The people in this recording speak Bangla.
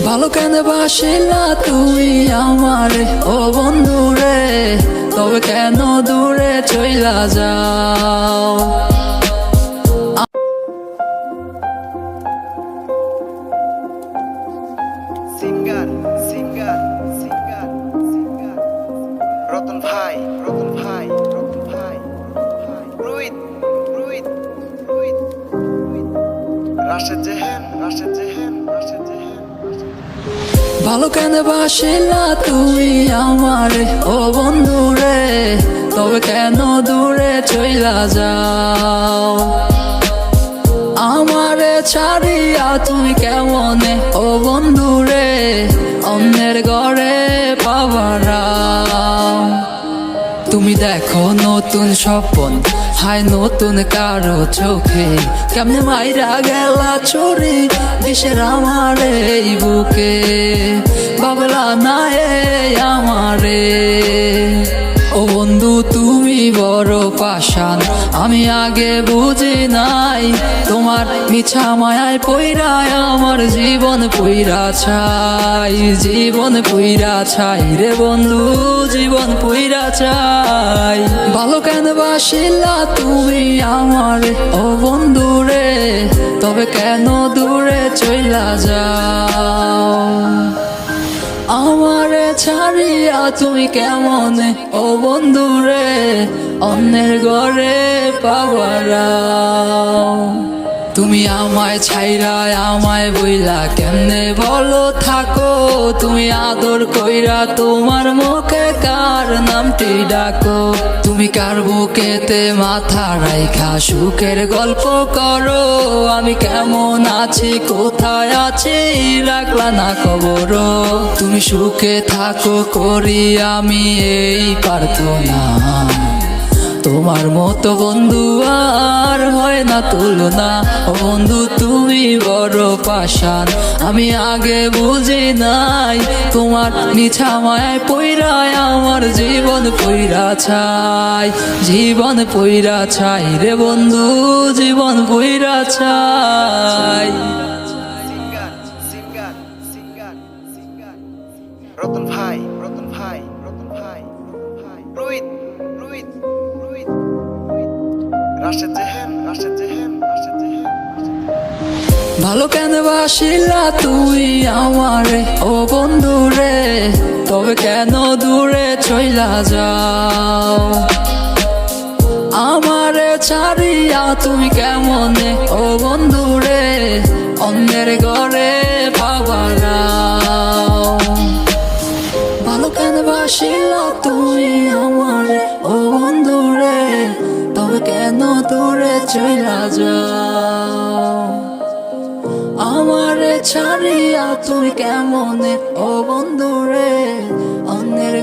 ভালো কেন বাসিলা তুমি আমারে ও বন্ধু রে, তবে কেন দূরে চইলা যাও। Singer singer singer singer Ratan ভাই রতন ভাই রতন ভাই রোহিত রোহিত রোহিত রাশেদ জেহেন রাশেদ জেহেন রাশেদ জেহেন। ভালো কেন বাসিলা তুমি আমারে ও বন্ধু রে, তবে কেন দূরে চইলা যাও। আমারে ছাড়িয়া তুমি কেমনে ও বন্ধু রে, অন্যের ঘরে পাবারাও। তুমি দেখো নতুন স্বপ্ন হায় নতুন কারো চোখে, কেমনে মাইরা গেলা ছড়ি দেশের আমারে এই বুকে, বাবলা না আমারে। ও বন্ধু তুমি বড় পাষাণ, আমি আগে বুঝি নাই, তোমার মিছা মায়ায় পইরায় আমার জীবন পইরা ছাই, জীবন পইরা ছাই রে বন্ধু, জীবন পইরা ছাই। ভালো কেন বাসিলা তুমি আমারে ও বন্ধু রে, তবে কেন দূরে চইলা যাও। আমারে ছাড়িয়া তুমি কেমনে ও বন্ধু রে, অন্যের ঘরে পাবারাও। তুমি আমায় ছাইরা আমায় বইলা কেমনে বলো থাকো, তুমি আদর কইরা তোমার মুখে কার নামটি ডাকো। তুমি কার বুকেতে মাথা রাইখা সুখের গল্প করো, আমি কেমন আছি কোথায় আছি রাখলা না খবর। তুমি সুখে থাকো করি আমি এই পারতো না, তোমার মতো বন্ধু আর হয় না তুলনা। ও বন্ধু তুমি বড় পাষাণ, আমি আগে বুঝি নাই, তোমার মিছা মায়ায় পইরায় আমার জীবন পইরা ছাই, জীবন পইরা ছাই রে বন্ধু, জীবন পইরা ছাই। Singer singer singer singer Ratan ভাই রতন ভাই রতন ভাই রতন ভাই রোহিত রোহিত রোহিত রাশেদ জেহেন রাশেদ জেহেন রাশেদ জেহেন। ভালো কেন বাসিলা তুমি আমারে ও বন্ধু রে, তবে কেন দূরে চইলা যাও। আমারে ছাড়িয়া তুমি কেমনে ও বন্ধু রে, অন্যের ঘরে পাবারাও। ভালো কেন বাসিলা তুমি আমারে ও বন্ধু রে, তবে কেন দূরে চইলা যাও। আমারে ছাড়িয়া তুমি কেমনে ও বন্ধু রে, অন্যের